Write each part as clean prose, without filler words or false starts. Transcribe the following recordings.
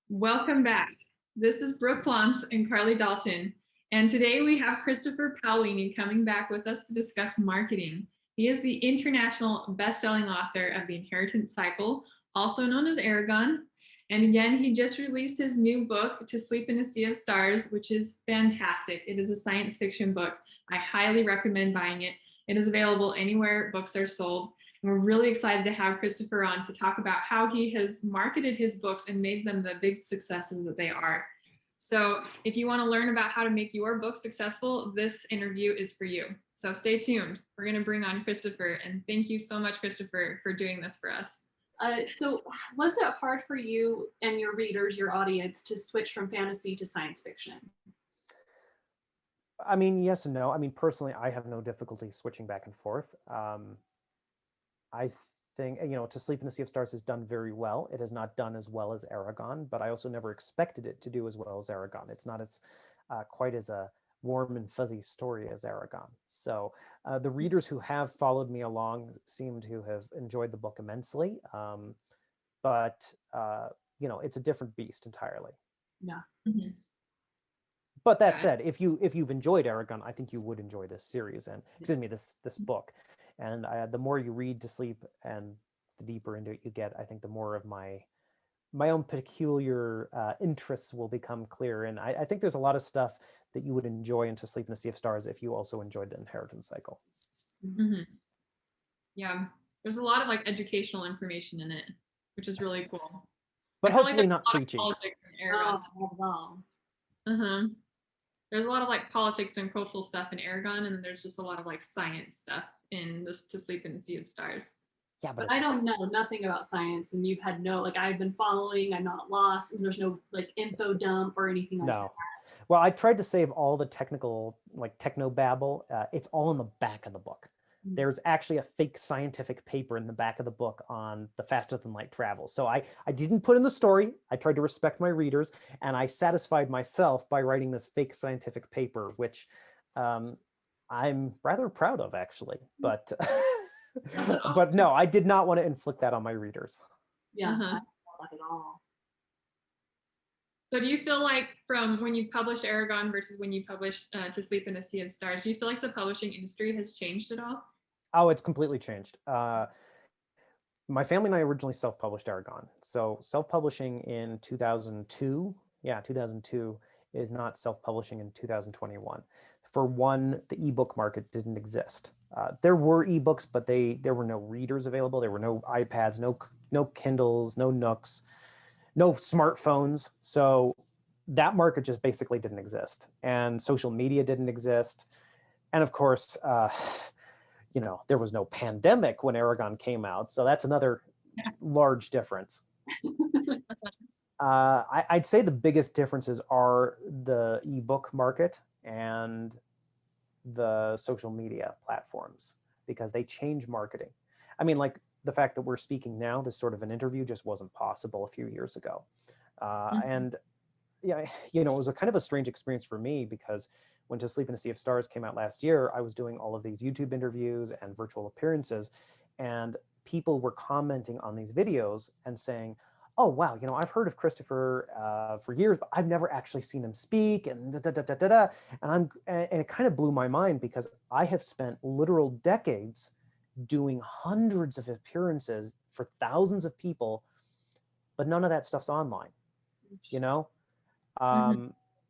Welcome back. This is Brooke Lance and Carly Dalton, and today we have Christopher Paolini coming back with us to discuss marketing. He is the international best-selling author of The Inheritance Cycle, also known as Eragon. And again, he just released his new book, To Sleep in a Sea of Stars, which is fantastic. It is a science fiction book. I highly recommend buying it. It is available anywhere books are sold. And we're really excited to have Christopher on to talk about how he has marketed his books and made them the big successes that they are. So if you want to learn about how to make your book successful, this interview is for you. So stay tuned. We're going to bring on Christopher. And thank you so much, Christopher, for doing this for us. So was it hard for you and your readers, your audience, to switch from fantasy to science fiction? I mean, yes and no. I mean, personally, I have no difficulty switching back and forth. I think, To Sleep in a Sea of Stars has done very well. It has not done as well as Eragon, but I also never expected it to do as well as Eragon. It's not as quite as a warm and fuzzy story as Eragon. So the readers who have followed me along seem to have enjoyed the book immensely. But it's a different beast entirely. Yeah. Mm-hmm. But that said, if you've enjoyed Eragon, I think you would enjoy this series and this book. And the more you read To Sleep and the deeper into it you get, I think the more of my own peculiar interests will become clear. And I think there's a lot of stuff that you would enjoy in To Sleep in a Sea of Stars if you also enjoyed the Inheritance Cycle. Mm-hmm. Yeah, there's a lot of educational information in it, which is really cool. But hopefully not preachy. There's a lot of politics and cultural stuff in Eragon, and then there's just a lot of science stuff in this To Sleep in the Sea of Stars. Yeah, but I don't know nothing about science, and you've had no I've been following. I'm not lost, and there's no info dump or anything like that. Well, I tried to save all the technical techno babble. It's all in the back of the book. There's actually a fake scientific paper in the back of the book on the faster than light travel. So I didn't put in the story. I tried to respect my readers, and I satisfied myself by writing this fake scientific paper, which I'm rather proud of, actually. But but no, I did not want to inflict that on my readers. Yeah, not at all. So do you feel like from when you published Eragon versus when you published To Sleep in a Sea of Stars, do you feel like the publishing industry has changed at all? Oh, it's completely changed. My family and I originally self-published Eragon. So self-publishing in 2002, 2002 is not self-publishing in 2021. For one, the ebook market didn't exist. There were ebooks, but there were no readers available. There were no iPads, no Kindles, no Nooks, no smartphones. So that market just basically didn't exist. And social media didn't exist. And of course, there was no pandemic when Eragon came out. So that's another large difference. I'd say the biggest differences are the ebook market and the social media platforms, because they change marketing. I mean, the fact that we're speaking now, this sort of an interview just wasn't possible a few years ago. And it was a kind of a strange experience for me, because when To Sleep in a Sea of Stars came out last year, I was doing all of these YouTube interviews and virtual appearances, and people were commenting on these videos and saying, oh, wow, I've heard of Christopher for years, but I've never actually seen him speak, and and it kind of blew my mind, because I have spent literal decades doing hundreds of appearances for thousands of people, but none of that stuff's online,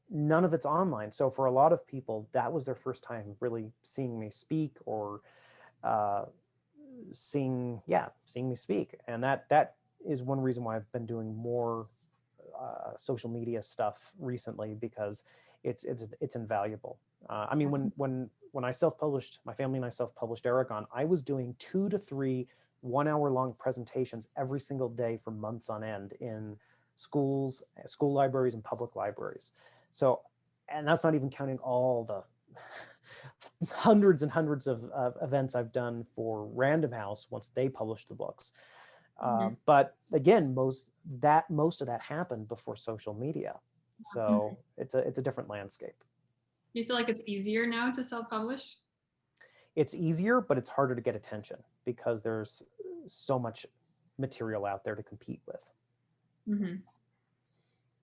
None of it's online. So for a lot of people, that was their first time really seeing me speak, or seeing me speak. And that is one reason why I've been doing more social media stuff recently, because it's invaluable. I mean, when I self-published, my family and I self-published Eragon, I was doing 2 to 3 1-hour-long presentations every single day for months on end in schools, school libraries, and public libraries. So, and that's not even counting all the hundreds and hundreds of events I've done for Random House once they published the books. But again, most of that happened before social media. So it's a different landscape. Do you feel like it's easier now to self-publish? It's easier, but it's harder to get attention, because there's so much material out there to compete with.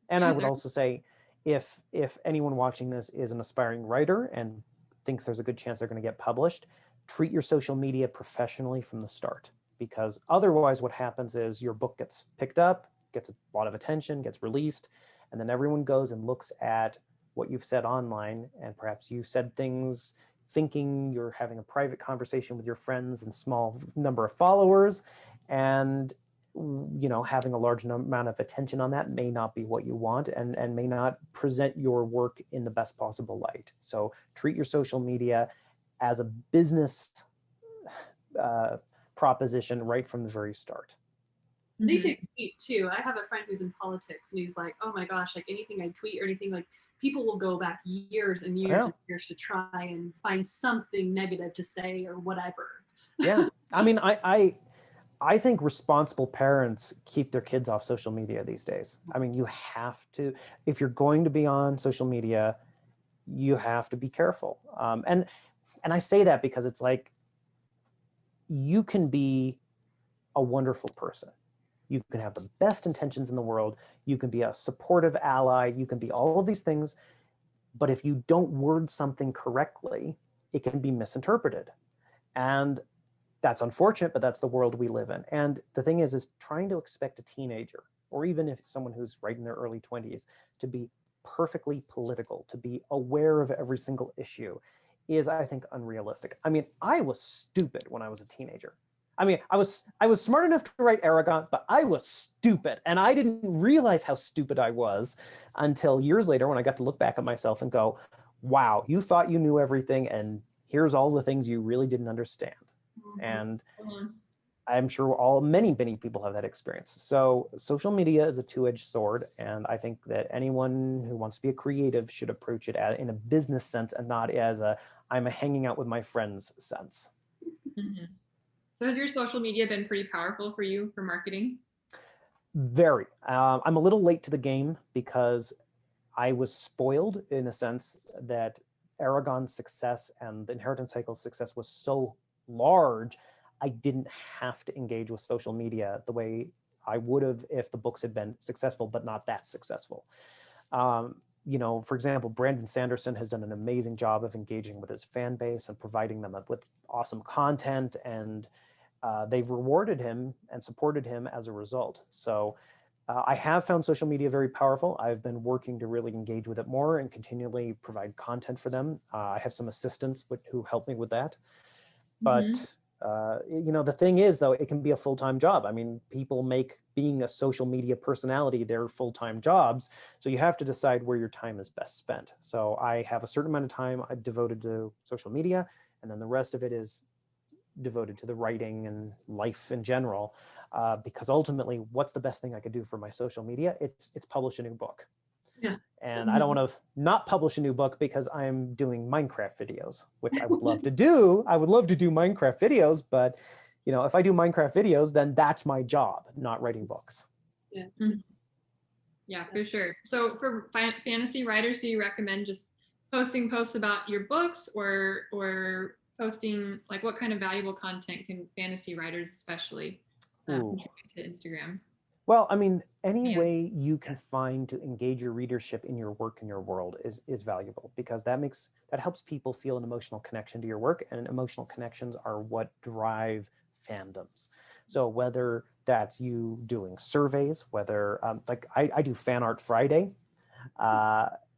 And I would also say, if anyone watching this is an aspiring writer and thinks there's a good chance they're going to get published, treat your social media professionally from the start, because otherwise what happens is your book gets picked up, gets a lot of attention, gets released, and then everyone goes and looks at what you've said online, and perhaps you said things thinking you're having a private conversation with your friends and small number of followers, and having a large amount of attention on that may not be what you want, and may not present your work in the best possible light. So treat your social media as a business proposition right from the very start. They do tweet too. I have a friend who's in politics, and he's like, "Oh my gosh, like anything I tweet or anything, like people will go back years and years and years to try and find something negative to say or whatever." Yeah, I mean, I think responsible parents keep their kids off social media these days. I mean, you have to, if you're going to be on social media, you have to be careful. And I say that because it's like, you can be a wonderful person. You can have the best intentions in the world. You can be a supportive ally. You can be all of these things. But if you don't word something correctly, it can be misinterpreted. And that's unfortunate, but that's the world we live in. And the thing is trying to expect a teenager, or even if someone who's right in their early 20s, to be perfectly political, to be aware of every single issue, is, I think, unrealistic. I mean, I was stupid when I was a teenager. I mean, I was smart enough to write Eragon, but I was stupid. And I didn't realize how stupid I was until years later, when I got to look back at myself and go, wow, you thought you knew everything, and here's all the things you really didn't understand. And I'm sure many people have that experience. So social media is a two-edged sword, and I think that anyone who wants to be a creative should approach it in a business sense and not as I'm hanging out with my friends sense. So has your social media been pretty powerful for you for marketing? Very. I'm a little late to the game because I was spoiled in a sense that Eragon's success and the Inheritance Cycle's success was so large, I didn't have to engage with social media the way I would have if the books had been successful, but not that successful. For example, Brandon Sanderson has done an amazing job of engaging with his fan base and providing them with awesome content, and they've rewarded him and supported him as a result. So I have found social media very powerful. I've been working to really engage with it more and continually provide content for them. I have some assistants who help me with that. But the thing is, though, it can be a full-time job. I mean, people make being a social media personality their full-time jobs. So you have to decide where your time is best spent. So I have a certain amount of time I've devoted to social media, and then the rest of it is devoted to the writing and life in general. Because ultimately, what's the best thing I could do for my social media? It's publish a new book. Yeah. And I don't want to not publish a new book because I'm doing Minecraft videos, which I would love to do. I would love to do Minecraft videos, but if I do Minecraft videos, then that's my job, not writing books. Yeah. Yeah, for sure. So for fantasy writers, do you recommend just posting posts about your books, or posting, like, what kind of valuable content can fantasy writers especially contribute to Instagram? Well, I mean, any way you can find to engage your readership in your work and your world is valuable, because that helps people feel an emotional connection to your work, and emotional connections are what drive fandoms. So whether that's you doing surveys, whether like I do Fan Art Friday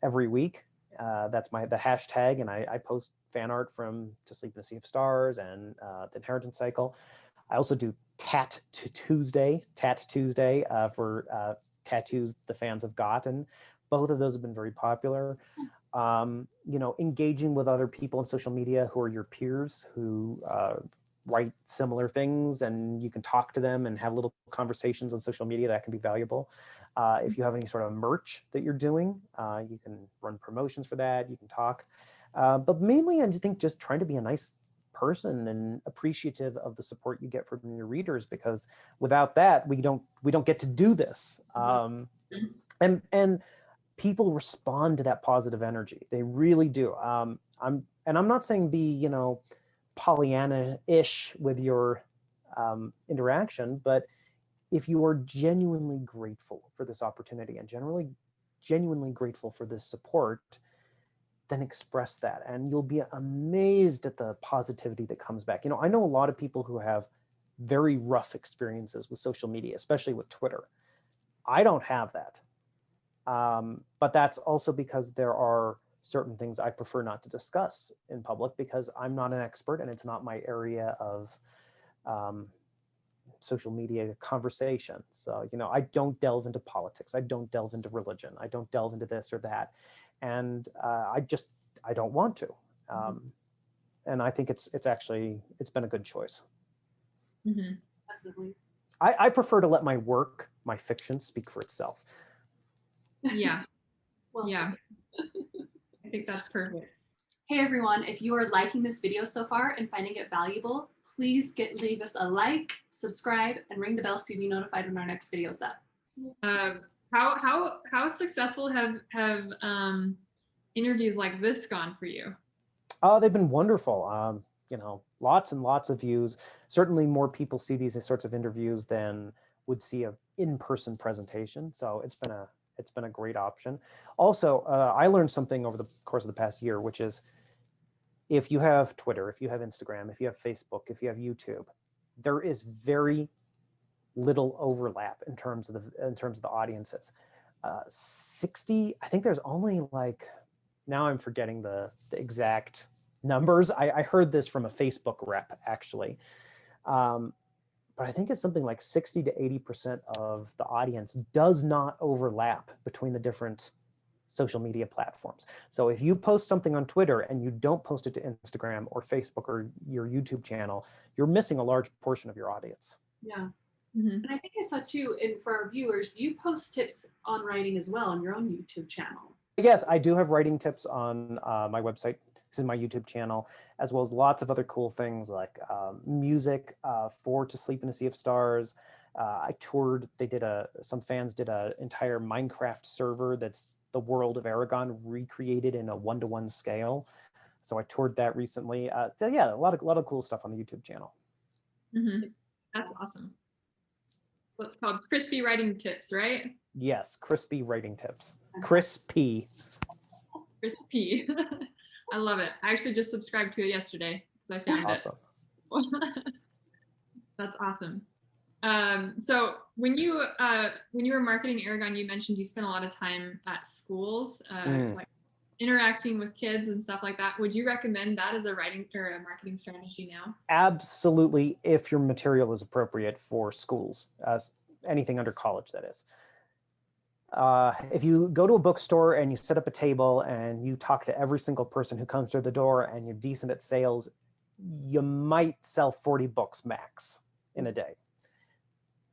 every week. That's the hashtag, and I post fan art from To Sleep in a Sea of Stars and the Inheritance Cycle. I also do Tat Tuesday for tattoos the fans have got, and both of those have been very popular. Engaging with other people on social media who are your peers, who write similar things, and you can talk to them and have little conversations on social media, that can be valuable. If you have any sort of merch that you're doing, you can run promotions for that, you can talk. But mainly, I think just trying to be a nice person and appreciative of the support you get from your readers, because without that, we don't get to do this. And people respond to that positive energy. They really do. I'm not saying be, Pollyanna-ish with your interaction, but if you are genuinely grateful for this opportunity and genuinely grateful for this support, then express that. And you'll be amazed at the positivity that comes back. I know a lot of people who have very rough experiences with social media, especially with Twitter. I don't have that. But that's also because there are certain things I prefer not to discuss in public because I'm not an expert and it's not my area of social media conversation. So, I don't delve into politics. I don't delve into religion. I don't delve into this or that. And I don't want to. And I think it's been a good choice. Mm-hmm. Definitely. I prefer to let my work, my fiction, speak for itself. Yeah. Well yeah. I think that's perfect. Hey everyone, if you are liking this video so far and finding it valuable, please leave us a like, subscribe, and ring the bell so you'll be notified when our next video is up. How successful have interviews like this gone for you? They've been wonderful. Lots and lots of views. Certainly more people see these sorts of interviews than would see an in-person presentation. So it's been a great option. Also, I learned something over the course of the past year, which is if you have Twitter, if you have Instagram, if you have Facebook, if you have YouTube, there is very little overlap in terms of the audiences. 60, I think there's only now I'm forgetting the exact numbers. I heard this from a Facebook rep actually. But I think it's something like 60 to 80% of the audience does not overlap between the different social media platforms. So if you post something on Twitter and you don't post it to Instagram or Facebook or your YouTube channel, you're missing a large portion of your audience. Yeah. Mm-hmm. And I think I saw too, and for our viewers, you post tips on writing as well on your own YouTube channel. Yes, I do have writing tips on my website. This is my YouTube channel, as well as lots of other cool things like music for To Sleep in a Sea of Stars. I toured, some fans did an entire Minecraft server that's the world of Eragon recreated in a 1-to-1 scale. So I toured that recently. So yeah, a lot of cool stuff on the YouTube channel. Mm-hmm. That's awesome. What's called Crispy Writing Tips, right? Yes, crispy writing tips. Crispy. Crispy. I love it. I actually just subscribed to it yesterday because I found Awesome. it. That's awesome. So when you were marketing Eragon, you mentioned you spent a lot of time at schools, like interacting with kids and stuff like that. Would you recommend that as a writing or a marketing strategy now? Absolutely, if your material is appropriate for schools, anything under college, that is. If you go to a bookstore and you set up a table and you talk to every single person who comes through the door and you're decent at sales, you might sell 40 books max in a day.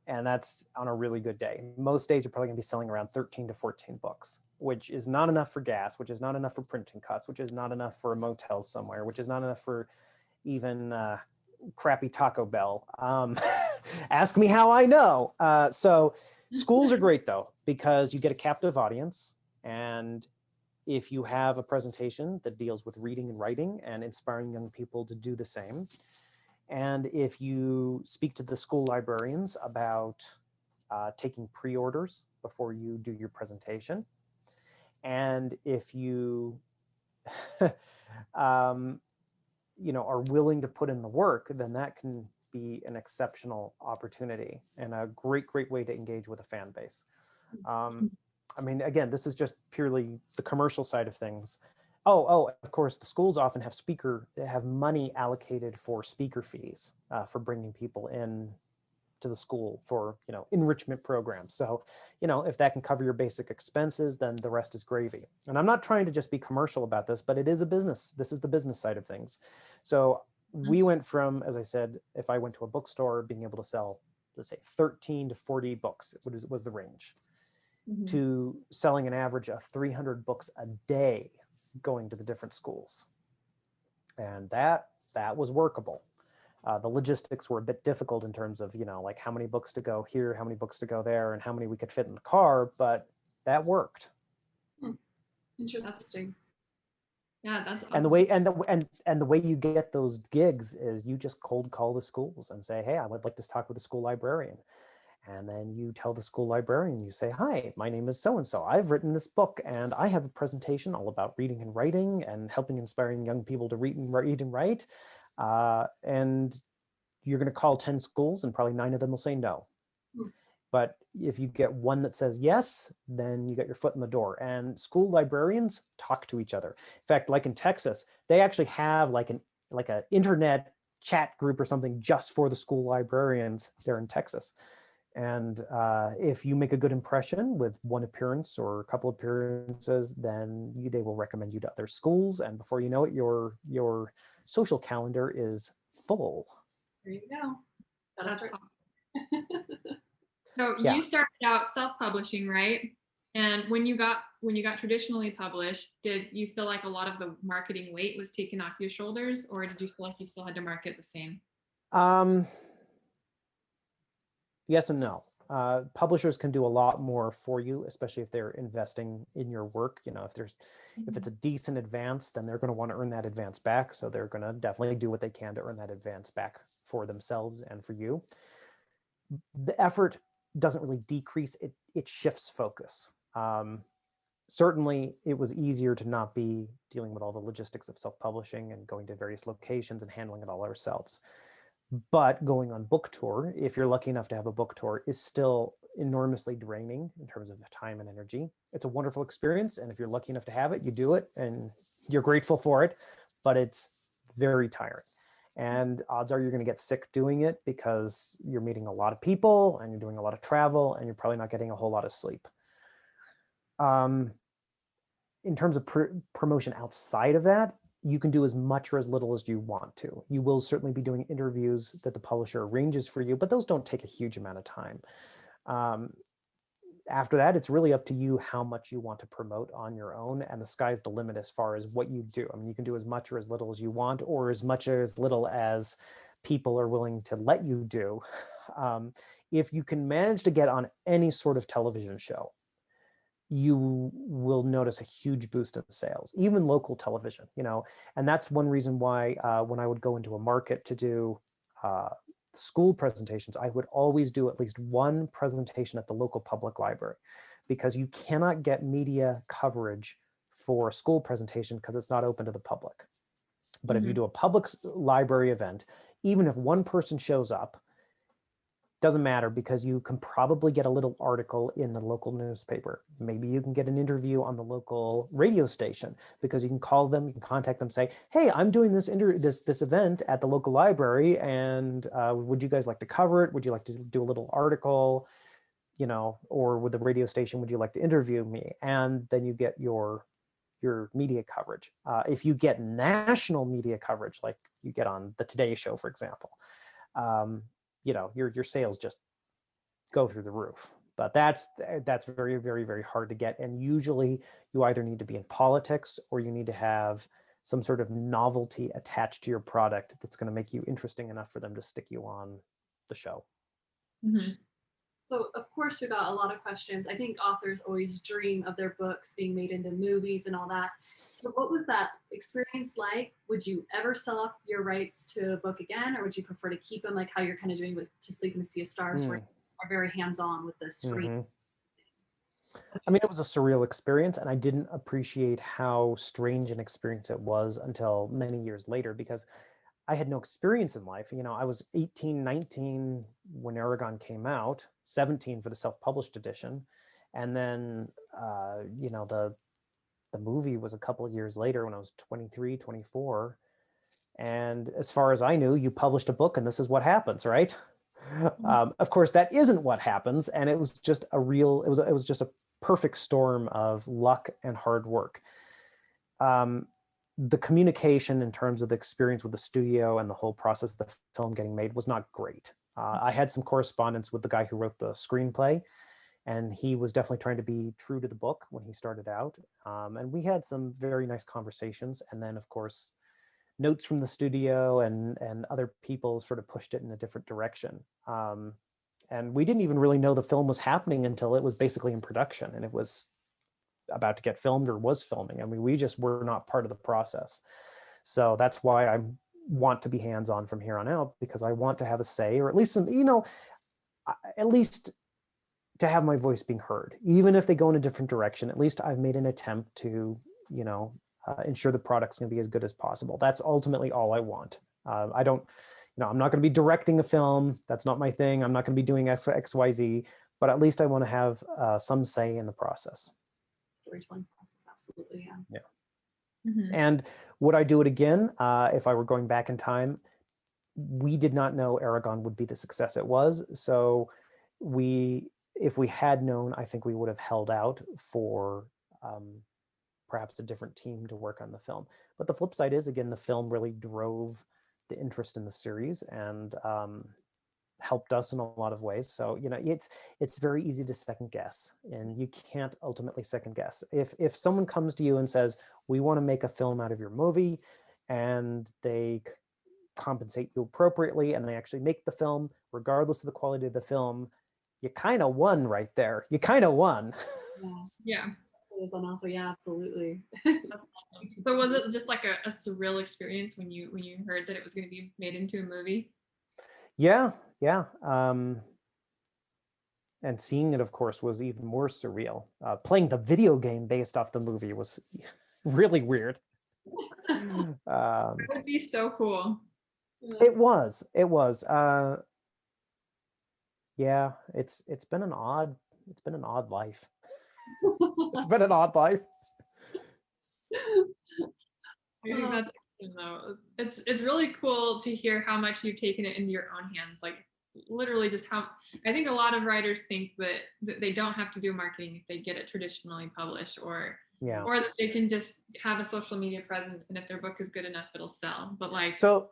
And that's on a really good day. Most days you're probably gonna be selling around 13 to 14 books, which is not enough for gas, which is not enough for printing costs, which is not enough for a motel somewhere, which is not enough for even crappy Taco Bell. Ask me how I know. So schools are great though, because you get a captive audience. And if you have a presentation that deals with reading and writing and inspiring young people to do the same, and if you speak to the school librarians about taking pre-orders before you do your presentation, and if you are willing to put in the work, then that can be an exceptional opportunity and a great way to engage with a fan base. I mean, again, this is just purely the commercial side of things. Oh, of course, the schools often have money allocated for speaker fees for bringing people in to the school for, enrichment programs. So, if that can cover your basic expenses, then the rest is gravy. And I'm not trying to just be commercial about this, but it is a business. This is the business side of things. So we went from, as I said, if I went to a bookstore, being able to sell, let's say 13 to 40 books was the range, to selling an average of 300 books a day going to the different schools. And that was workable. The logistics were a bit difficult in terms of, like how many books to go here, how many books to go there, and how many we could fit in the car, but that worked. Interesting. Yeah, that's awesome. And the way you get those gigs is you just cold call the schools and say, hey, I would like to talk with the school librarian. And then you tell the school librarian, you say, hi, my name is so-and-so. I've written this book and I have a presentation all about reading and writing and helping inspiring young people to read and write. And you're going to call 10 schools and probably 9 of them will say no. But if you get one that says yes, then you get your foot in the door. And school librarians talk to each other. In fact, like in Texas, they actually have like an internet chat group or something just for the school librarians there in Texas. And if you make a good impression with one appearance or a couple appearances, then they will recommend you to other schools. And before you know it, your social calendar is full. There you go. Gotta start. So Yeah. you started out self-publishing, right? And when you got traditionally published, did you feel like a lot of the marketing weight was taken off your shoulders, or did you feel like you still had to market the same? Yes and no. Publishers can do a lot more for you, especially if they're investing in your work. You know, if it's a decent advance, then they're going to want to earn that advance back. So they're going to definitely do what they can to earn that advance back for themselves and for you. The effort doesn't really decrease, it shifts focus. Certainly it was easier to not be dealing with all the logistics of self-publishing and going to various locations and handling it all ourselves. But going on book tour, if you're lucky enough to have a book tour, is still enormously draining in terms of time and energy. It's a wonderful experience, and if you're lucky enough to have it, you do it and you're grateful for it, but it's very tiring. And odds are you're going to get sick doing it because you're meeting a lot of people and you're doing a lot of travel and you're probably not getting a whole lot of sleep. In terms of promotion outside of that, you can do as much or as little as you want to. You will certainly be doing interviews that the publisher arranges for you, but those don't take a huge amount of time. After that, it's really up to you how much you want to promote on your own, and the sky's the limit as far as what you do. I mean, you can do as much or as little as you want, or as much or as little as people are willing to let you do. If you can manage to get on any sort of television show, you will notice a huge boost in sales, even local television, you know, and that's one reason why when I would go into a market to do school presentations, I would always do at least one presentation at the local public library, because you cannot get media coverage for a school presentation because it's not open to the public. But if you do a public library event, even if one person shows up, doesn't matter, because you can probably get a little article in the local newspaper. Maybe you can get an interview on the local radio station, because you can call them, you can contact them, say, hey, I'm doing this event at the local library, and would you guys like to cover it? Would you like to do a little article? You know, or with the radio station, would you like to interview me? And then you get your media coverage. If you get national media coverage, like you get on the Today Show, for example, you know, your sales just go through the roof. But that's very, very, very hard to get. And usually you either need to be in politics or you need to have some sort of novelty attached to your product that's going to make you interesting enough for them to stick you on the show. So of course we got a lot of questions. I think authors always dream of their books being made into movies and all that. So what was that experience like? Would you ever sell up your rights to a book again, or would you prefer to keep them like how you're kind of doing with To Sleep in a Sea of Stars, where you are very hands-on with the screen? I mean, it was a surreal experience, and I didn't appreciate how strange an experience it was until many years later, because I had no experience in life. You know, I was 18, 19 when Eragon came out, 17 for the self-published edition. And then, you know, the movie was a couple of years later when I was 23, 24. And as far as I knew, you published a book and this is what happens, right? Of course, that isn't what happens. And it was just it was just a perfect storm of luck and hard work. The communication in terms of the experience with the studio and the whole process of the film getting made was not great. I had some correspondence with the guy who wrote the screenplay, and he was definitely trying to be true to the book when he started out. And we had some very nice conversations. And then, of course, notes from the studio and other people sort of pushed it in a different direction. And we didn't even really know the film was happening until it was basically in production and it was about to get filmed or was filming. I mean, we just were not part of the process. So that's why I want to be hands-on from here on out, because I want to have a say, or at least some, you know, at least to have my voice being heard. Even if they go in a different direction, at least I've made an attempt to, ensure the product's going to be as good as possible. That's ultimately all I want. I don't, I'm not going to be directing a film. That's not my thing. I'm not going to be doing X, Y, Z, but at least I want to have some say in the process. Storytelling process, absolutely, yeah. Yeah. Mm-hmm. And would I do it again if I were going back in time? We did not know Eragon would be the success it was. So if we had known, I think we would have held out for perhaps a different team to work on the film. But the flip side is, again, the film really drove the interest in the series and helped us in a lot of ways. So, it's very easy to second guess, and you can't ultimately second guess. If someone comes to you and says, we want to make a film out of your movie, and they compensate you appropriately, and they actually make the film, regardless of the quality of the film, you kind of won right there. You kind of won. Yeah. As an author, yeah, absolutely. So was it just like a surreal experience when you heard that it was going to be made into a movie? Yeah. And seeing it, of course, was even more surreal. Playing the video game based off the movie was really weird. That would be so cool. It was. Yeah, it's been an odd life. It's been an odd life. I think that's awesome, though. It's really cool to hear how much you've taken it into your own hands. Like literally just how I think a lot of writers think that they don't have to do marketing if they get it traditionally published, or that they can just have a social media presence, and if their book is good enough, it'll sell. But like, so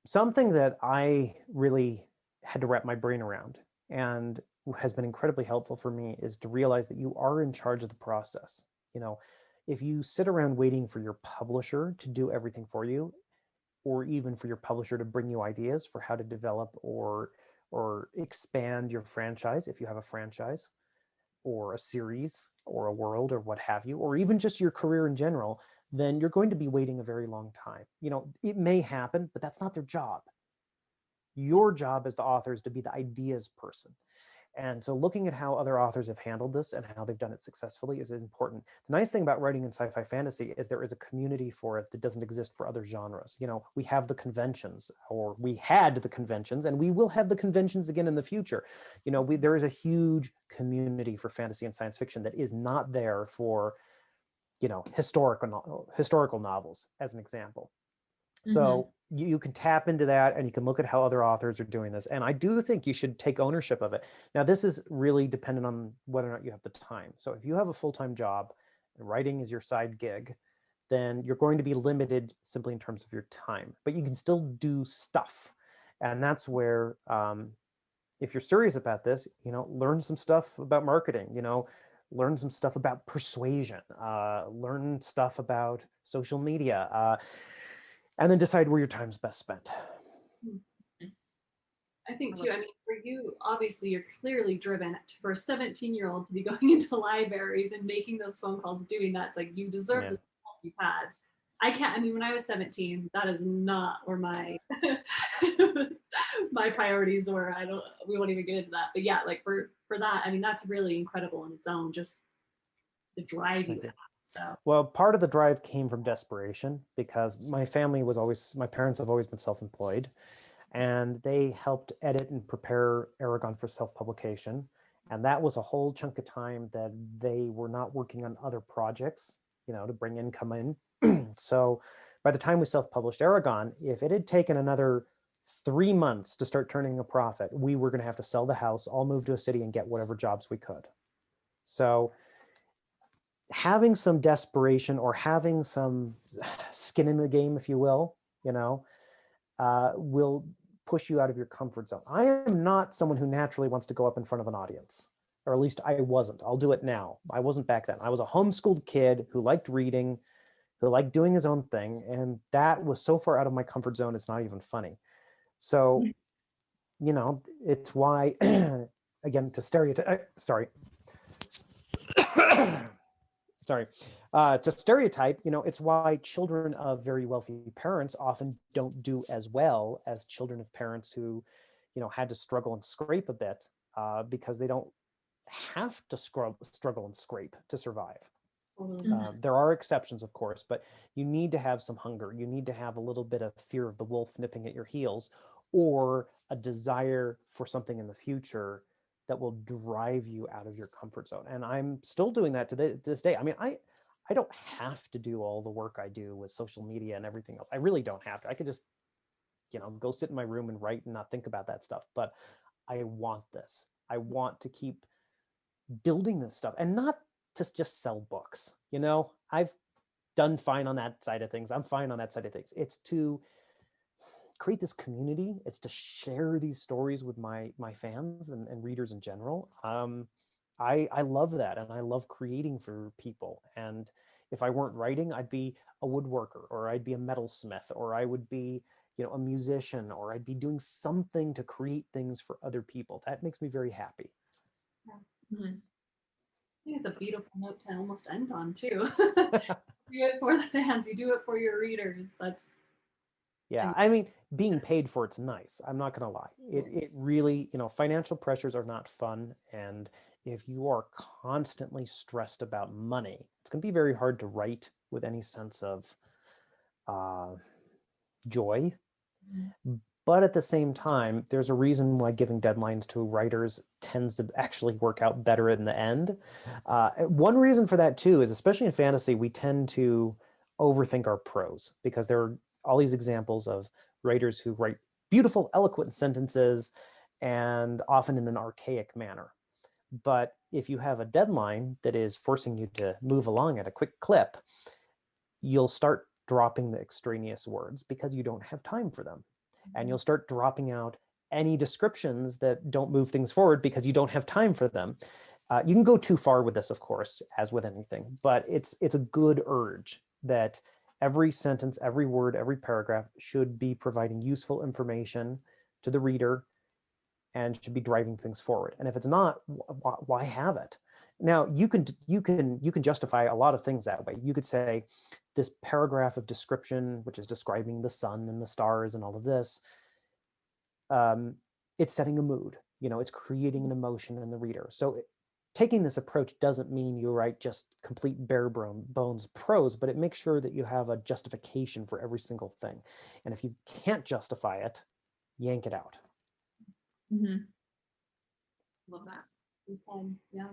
something that I really had to wrap my brain around and has been incredibly helpful for me is to realize that you are in charge of the process. If you sit around waiting for your publisher to do everything for you, or even for your publisher to bring you ideas for how to develop or expand your franchise, if you have a franchise or a series or a world or what have you, or even just your career in general, then you're going to be waiting a very long time. It may happen, but that's not their job. Your job as the author is to be the ideas person. And so looking at how other authors have handled this and how they've done it successfully is important. The nice thing about writing in sci-fi fantasy is there is a community for it that doesn't exist for other genres. We have the conventions, or we had the conventions, and we will have the conventions again in the future. There is a huge community for fantasy and science fiction that is not there for, historical novels, as an example. So you can tap into that, and you can look at how other authors are doing this. And I do think you should take ownership of it. Now, this is really dependent on whether or not you have the time. So if you have a full-time job and writing is your side gig, then you're going to be limited simply in terms of your time. But you can still do stuff. And that's where, if you're serious about this, learn some stuff about marketing, learn some stuff about persuasion, learn stuff about social media, and then decide where your time's best spent. I think too, for you, obviously you're clearly driven. For a 17-year-old to be going into libraries and making those phone calls, doing that, it's like you deserve the success you've had. I can't, when I was 17, that is not where my my priorities were. We won't even get into that. But yeah, like for that, that's really incredible in its own, just the drive you have. So. Well, part of the drive came from desperation, because my parents have always been self-employed, and they helped edit and prepare Eragon for self-publication. And that was a whole chunk of time that they were not working on other projects, to bring income in. So by the time we self-published Eragon, if it had taken another 3 months to start turning a profit, we were going to have to sell the house, all move to a city, and get whatever jobs we could. So having some desperation, or having some skin in the game, if you will push you out of your comfort zone. I am not someone who naturally wants to go up in front of an audience, or at least I wasn't. I'll do it now. I wasn't back then. I was a homeschooled kid who liked reading, who liked doing his own thing, and that was so far out of my comfort zone, it's not even funny. So, it's why, again, to stereotype, to stereotype, it's why children of very wealthy parents often don't do as well as children of parents who, had to struggle and scrape a bit because they don't have to struggle and scrape to survive. There are exceptions, of course, but you need to have some hunger. You need to have a little bit of fear of the wolf nipping at your heels, or a desire for something in the future that will drive you out of your comfort zone. And I'm still doing that to this day. I mean, I don't have to do all the work I do with social media and everything else. I really don't have to. I could just, go sit in my room and write and not think about that stuff. But I want this. I want to keep building this stuff, and not to just sell books. I've done fine on that side of things. I'm fine on that side of things. It's to create this community. It's to share these stories with my fans and readers in general. I love that, and I love creating for people. And if I weren't writing, I'd be a woodworker, or I'd be a metalsmith, or I would be, a musician, or I'd be doing something to create things for other people. That makes me very happy. Yeah. I think it's a beautiful note to almost end on too. Do it for the fans. You do it for your readers. Yeah, I mean, being paid for it's nice. I'm not gonna lie. It really, financial pressures are not fun, and if you are constantly stressed about money, it's gonna be very hard to write with any sense of joy. But at the same time, there's a reason why giving deadlines to writers tends to actually work out better in the end. One reason for that too is, especially in fantasy, we tend to overthink our prose, because there are all these examples of writers who write beautiful, eloquent sentences, and often in an archaic manner. But if you have a deadline that is forcing you to move along at a quick clip, you'll start dropping the extraneous words because you don't have time for them. And you'll start dropping out any descriptions that don't move things forward because you don't have time for them. You can go too far with this, of course, as with anything, but it's a good urge that every sentence, every word, every paragraph should be providing useful information to the reader and should be driving things forward. And if it's not, why have it? Now, you can justify a lot of things that way. You could say this paragraph of description, which is describing the sun and the stars and all of this, it's setting a mood. It's creating an emotion in the reader. So taking this approach doesn't mean you write just complete bare bones prose, but it makes sure that you have a justification for every single thing. And if you can't justify it, yank it out. Love that. You said, yeah.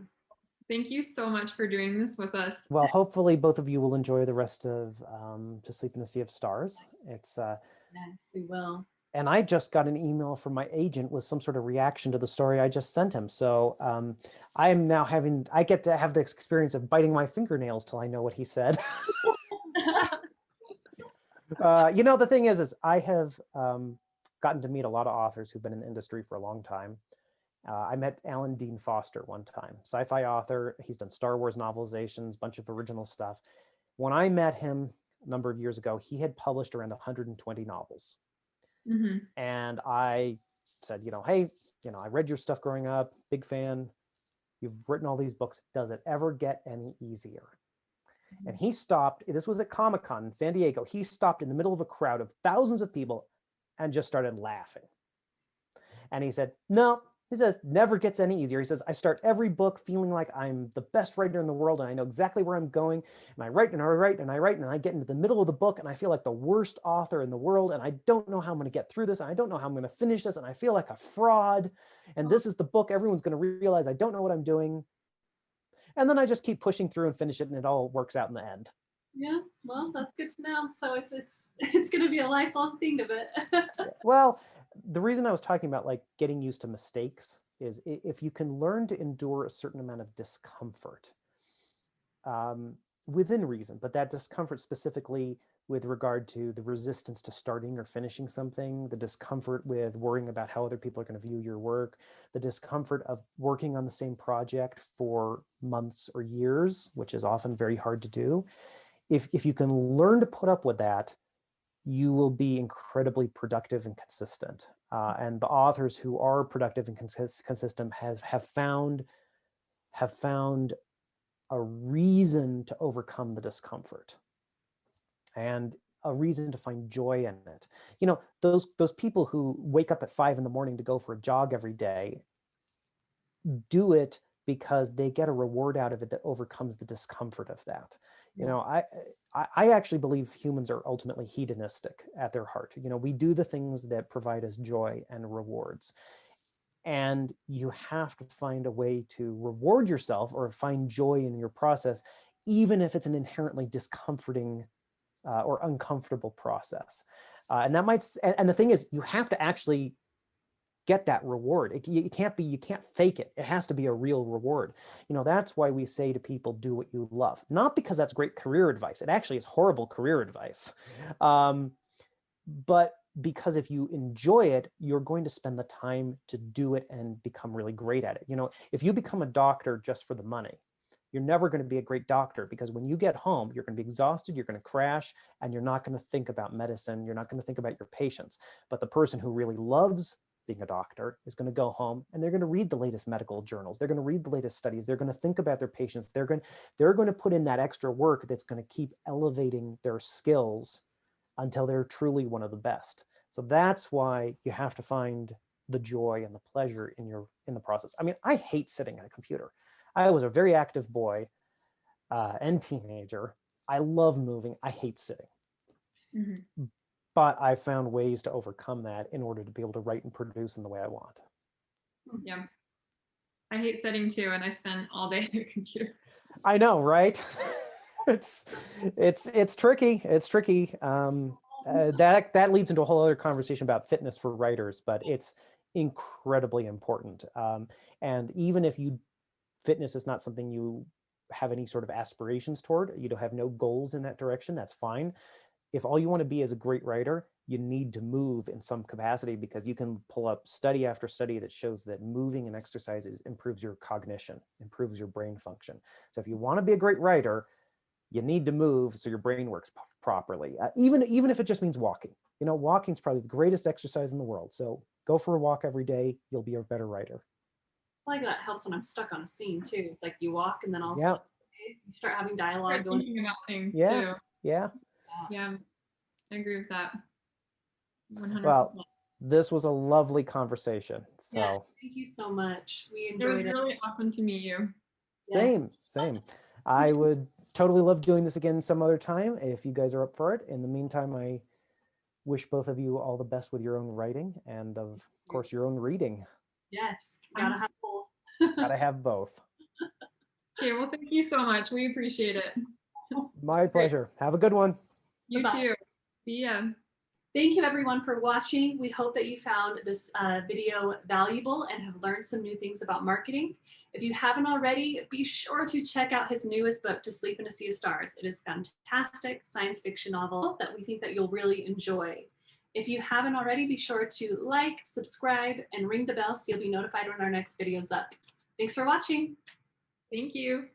Thank you so much for doing this with us. Well, hopefully both of you will enjoy the rest of To Sleep in the Sea of Stars. It's Yes, we will. And I just got an email from my agent with some sort of reaction to the story I just sent him. So I get to have the experience of biting my fingernails till I know what he said. The thing is I have gotten to meet a lot of authors who've been in the industry for a long time. I met Alan Dean Foster one time, sci-fi author. He's done Star Wars novelizations, bunch of original stuff. When I met him a number of years ago, he had published around 120 novels. And I said, hey, I read your stuff growing up, big fan. You've written all these books. Does it ever get any easier? And he stopped. This was at Comic-Con in San Diego. He stopped in the middle of a crowd of thousands of people and just started laughing. And he said, no. He says, never gets any easier. He says, I start every book feeling like I'm the best writer in the world and I know exactly where I'm going. And I write and I write and I write and I get into the middle of the book and I feel like the worst author in the world. And I don't know how I'm going to get through this. And I don't know how I'm going to finish this. And I feel like a fraud. And this is the book everyone's going to realize I don't know what I'm doing. And then I just keep pushing through and finish it and it all works out in the end. Yeah, well, that's good to know. So it's going to be a lifelong thing of it. Well, the reason I was talking about like getting used to mistakes is if you can learn to endure a certain amount of discomfort within reason, but that discomfort specifically with regard to the resistance to starting or finishing something, the discomfort with worrying about how other people are going to view your work, the discomfort of working on the same project for months or years, which is often very hard to do. If you can learn to put up with that, you will be incredibly productive and consistent. And the authors who are productive and consistent have found a reason to overcome the discomfort. And a reason to find joy in it. You know, those people who wake up at 5 in the morning to go for a jog every day do it because they get a reward out of it that overcomes the discomfort of that. You know, I actually believe humans are ultimately hedonistic at their heart. You know, we do the things that provide us joy and rewards. And you have to find a way to reward yourself or find joy in your process, even if it's an inherently discomforting or uncomfortable process. And that might, and the thing is, you have to actually get that reward. You can't fake it. It has to be a real reward. You know, that's why we say to people, do what you love. Not because that's great career advice. It actually is horrible career advice. But because if you enjoy it, you're going to spend the time to do it and become really great at it. You know, if you become a doctor just for the money, you're never going to be a great doctor, because when you get home, you're going to be exhausted, you're going to crash, and you're not going to think about medicine. You're not going to think about your patients. But the person who really loves being a doctor is going to go home and they're going to read the latest medical journals. They're going to read the latest studies. They're going to think about their patients. They're going to put in that extra work that's going to keep elevating their skills until they're truly one of the best. So that's why you have to find the joy and the pleasure in the process. I mean, I hate sitting at a computer. I was a very active boy and teenager. I love moving. I hate sitting. Mm-hmm. But I found ways to overcome that in order to be able to write and produce in the way I want. Yeah. I hate sitting too, and I spend all day at the computer. I know, right? It's tricky. It's tricky. That leads into a whole other conversation about fitness for writers, but it's incredibly important. And even if fitness is not something you have any sort of aspirations toward, you don't have no goals in that direction, that's fine. If all you want to be is a great writer, you need to move in some capacity, because you can pull up study after study that shows that moving and exercises improves your cognition, improves your brain function. So if you want to be a great writer, you need to move so your brain works properly. Even if it just means walking. You know, walking is probably the greatest exercise in the world. So go for a walk every day. You'll be a better writer. I like that helps when I'm stuck on a scene too. It's like you walk and then also you start having dialogue. Start thinking about things too. Yeah. I agree with that. 100%. Well, this was a lovely conversation. So yeah, thank you so much. We enjoyed it. It was really awesome to meet you. Same. I would totally love doing this again some other time if you guys are up for it. In the meantime, I wish both of you all the best with your own writing and, of course, your own reading. Yes, gotta have both. Gotta have both. Okay, well, thank you so much. We appreciate it. My pleasure. Have a good one. You Bye-bye. too. See ya. Thank you everyone for watching. We hope that you found this video valuable and have learned some new things about marketing. If you haven't already, be sure to check out his newest book, To Sleep in a Sea of Stars. It is a fantastic science fiction novel that we think that you'll really enjoy. If you haven't already, be sure to like, subscribe, and ring the bell so you'll be notified when our next video is up. Thanks for watching. Thank you.